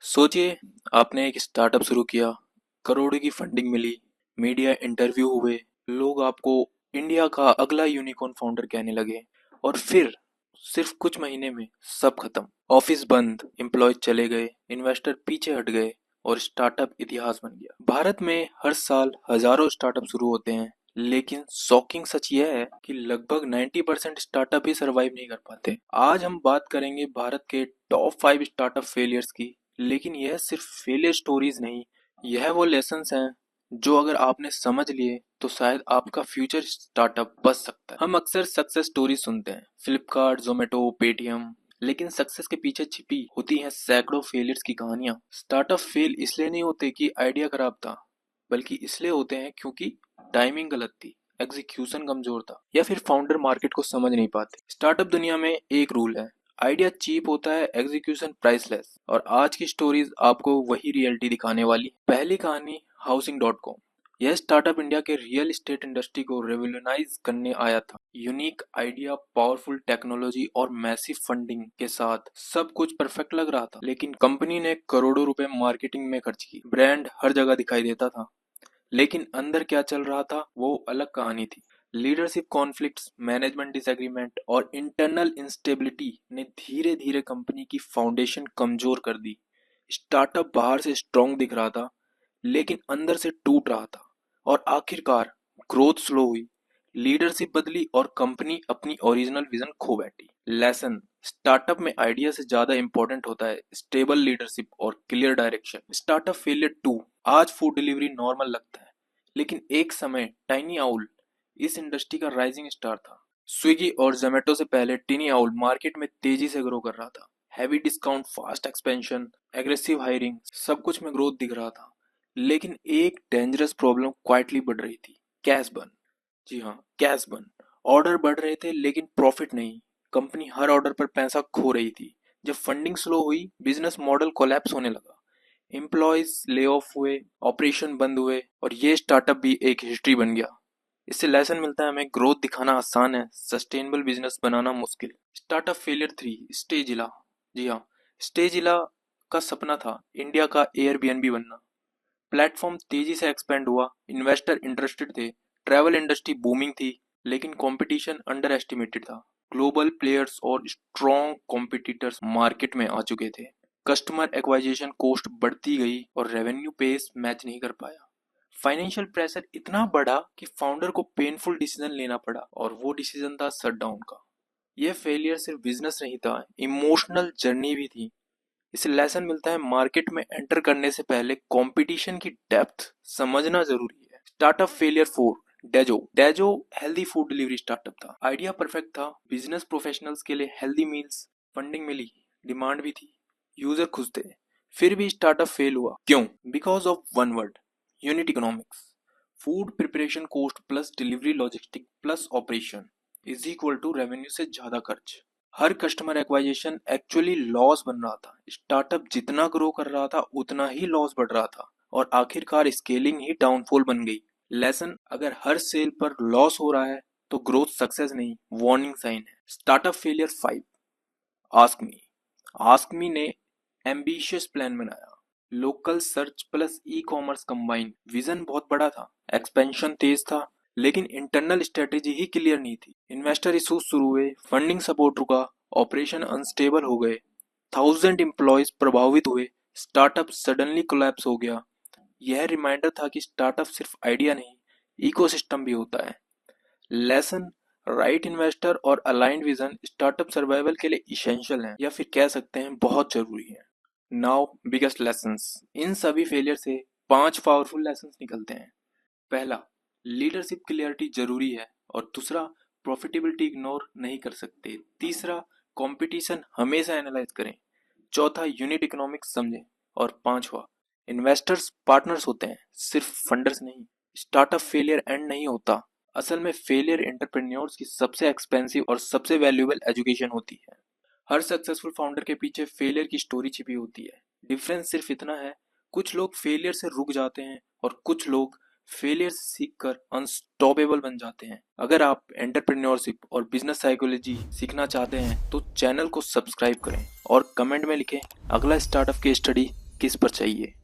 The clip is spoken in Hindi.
सोचिए, आपने एक स्टार्टअप शुरू किया, करोड़ों की फंडिंग मिली, मीडिया इंटरव्यू हुए, लोग आपको इंडिया का अगला यूनिकॉर्न फाउंडर कहने लगे और फिर सिर्फ कुछ महीने में सब खत्म। ऑफिस बंद, एम्प्लॉय चले गए, इन्वेस्टर पीछे हट गए और स्टार्टअप इतिहास बन गया। भारत में हर साल हजारों स्टार्टअप शुरू होते हैं, लेकिन शॉकिंग सच यह है कि लगभग 90% स्टार्टअप ही सरवाइव नहीं कर पाते। आज हम बात करेंगे भारत के टॉप 5 स्टार्टअप फेलियर्स की, लेकिन यह सिर्फ फेलियर स्टोरीज नहीं, यह वो लेसन्स हैं जो अगर आपने समझ लिए तो शायद आपका फ्यूचर स्टार्टअप बच सकता है। हम अक्सर सक्सेस स्टोरी सुनते हैं, फ्लिपकार्ट, जोमेटो, पेटीएम, लेकिन सक्सेस के पीछे छिपी होती हैं सैकड़ों फेलियर्स की कहानियां। स्टार्टअप फेल इसलिए नहीं होते कि आइडिया खराब था, बल्कि इसलिए होते हैं क्योंकि टाइमिंग गलत थी, एग्जीक्यूशन कमजोर था, या फिर फाउंडर मार्केट को समझ नहीं पाते। स्टार्टअप दुनिया में एक रूल है, आइडिया चीप होता है, एग्जीक्यूशन प्राइसलेस। और आज की स्टोरीज आपको वही रियलिटी दिखाने वाली। पहली कहानी हाउसिंग.com। यह स्टार्टअप इंडिया के रियल एस्टेट इंडस्ट्री को रेवोल्यूनाइज करने आया था। यूनिक आइडिया, पावरफुल टेक्नोलॉजी और मैसिव फंडिंग के साथ सब कुछ परफेक्ट लग रहा था, लेकिन कंपनी ने करोड़ों रुपए मार्केटिंग में खर्च की। ब्रांड हर जगह दिखाई देता था, लेकिन अंदर क्या चल रहा था वो अलग कहानी थी। लीडरशिप कॉन्फ्लिक्ट्स, मैनेजमेंट डिसएग्रीमेंट और इंटरनल इंस्टेबिलिटी ने धीरे धीरे कंपनी की फाउंडेशन कमजोर कर दी। स्टार्टअप बाहर से स्ट्रांग दिख रहा था, लेकिन अंदर से टूट रहा था और आखिरकार ग्रोथ स्लो हुई, लीडरशिप बदली और कंपनी अपनी ओरिजिनल विजन खो बैठी। लेसन, स्टार्टअप में आइडिया से ज्यादा इंपॉर्टेंट होता है स्टेबल लीडरशिप और क्लियर डायरेक्शन। Startup failure 2। आज फूड डिलीवरी नॉर्मल लगता है, लेकिन एक समय टाइनी आउल इस इंडस्ट्री का राइजिंग स्टार था। स्विगी और जोमेटो से पहले टिनी आउल मार्केट में तेजी से ग्रो कर रहा था। Heavy discount, fast expansion, aggressive hiring, सब कुछ में ग्रोथ दिख रहा था, लेकिन एक डेंजरस प्रॉब्लम क्वाइटली बढ़ रही थी, कैश बर्न। जी हाँ, कैश बर्न। ऑर्डर बढ़ रहे थे लेकिन प्रॉफिट नहीं। कंपनी हर ऑर्डर पर पैसा खो रही थी। जब फंडिंग स्लो हुई, बिजनेस मॉडल कोलैप्स होने लगा। एम्प्लॉयज ले ऑफ हुए, ऑपरेशन बंद हुए और ये स्टार्टअप भी एक हिस्ट्री बन गया। इससे लेसन मिलता है हमें, ग्रोथ दिखाना आसान है, सस्टेनेबल बिजनेस बनाना मुश्किल। Startup failure 3, स्टेजिला। जी हाँ, स्टेजिला का सपना था इंडिया का एयरबीएनबी बनना। प्लेटफॉर्म तेजी से एक्सपेंड हुआ, इन्वेस्टर इंटरेस्टेड थे, ट्रैवल इंडस्ट्री बूमिंग थी, लेकिन कंपटीशन अंडर एस्टिमेटेड था। ग्लोबल प्लेयर्स और स्ट्रॉन्ग कॉम्पिटिटर्स मार्केट में आ चुके थे। कस्टमर एक्वाजिशन कॉस्ट बढ़ती गई और रेवेन्यू पेस मैच नहीं कर पाया। फाइनेंशियल प्रेशर इतना बढ़ा कि फाउंडर को पेनफुल डिसीजन लेना पड़ा, और वो डिसीजन था शट डाउन का। यह फेलियर सिर्फ बिजनेस नहीं था, इमोशनल जर्नी भी थी। इससे लेसन मिलता है, मार्केट में एंटर करने से पहले कंपटीशन की डेप्थ समझना जरूरी है। Startup failure 4, Dazo. Dazo healthy food delivery startup था। आइडिया परफेक्ट था, बिजनेस प्रोफेशनल्स के लिए हेल्दी मील्स, फंडिंग मिली, डिमांड भी थी, यूजर खुश थे। फिर भी स्टार्टअप फेल हुआ, क्यों? Because of one word, unit economics. Food preparation cost plus delivery logistic plus operation is equal to revenue से ज्यादा खर्च। हर कस्टमर एक्वाजिशन एक्चुअली लॉस बन रहा था। स्टार्टअप जितना ग्रो कर रहा था उतना ही लॉस बढ़ रहा था, और आखिरकार स्केलिंग ही डाउनफॉल बन गई। लेसन, अगर हर सेल पर लॉस हो रहा है तो ग्रोथ सक्सेस नहीं, वार्निंग साइन है। Startup failure 5, ask me. Ask me ने एम्बिशियस प्लान बनाया, local search plus e commerce combine. Vision बहुत बड़ा था, एक्सपेंशन तेज था, लेकिन इंटरनल स्ट्रेटेजी ही क्लियर नहीं थी। इन्वेस्टर इशूज शुरू हुए, फंडिंग सपोर्ट रुका, ऑपरेशन अनस्टेबल हो गए, 1000 एम्प्लॉयज प्रभावित हुए, स्टार्टअप सडनली कोलैप्स हो गया। यह रिमाइंडर था कि स्टार्टअप सिर्फ आइडिया नहीं, इकोसिस्टम भी होता है। लेसन, राइट इन्वेस्टर और अलाइंड विजन स्टार्टअप सर्वाइवल के लिए इसेंशियल है, या फिर कह सकते हैं बहुत जरूरी है। Now biggest lessons. इन सभी फेलियर से 5 पावरफुल लेसन्स निकलते हैं। पहला, लीडरशिप क्लियरिटी जरूरी है, और दूसरा, प्रॉफिटेबिलिटी इग्नोर नहीं कर सकते। तीसरा, कंपटीशन हमेशा एनालाइज करें। चौथा, यूनिट इकोनॉमिक्स समझें। और पांचवा, इन्वेस्टर्स पार्टनर्स होते हैं, सिर्फ फंडर्स नहीं। स्टार्टअप फेलियर एंड नहीं होता, असल में फेलियर एंटरप्रेन्योर्स की सबसे एक्सपेंसिव और सबसे वैल्यूएबल एजुकेशन होती है। हर सक्सेसफुल फाउंडर के पीछे फेलियर की स्टोरी छिपी होती है। डिफरेंस सिर्फ इतना है, कुछ लोग फेलियर से रुक जाते हैं और कुछ लोग फेलियर से सीखकर अनस्टॉपेबल बन जाते हैं। अगर आप एंटरप्रेन्योरशिप और बिजनेस साइकोलॉजी सीखना चाहते हैं तो चैनल को सब्सक्राइब करें और कमेंट में लिखें अगला स्टार्टअप की स्टडी किस पर चाहिए?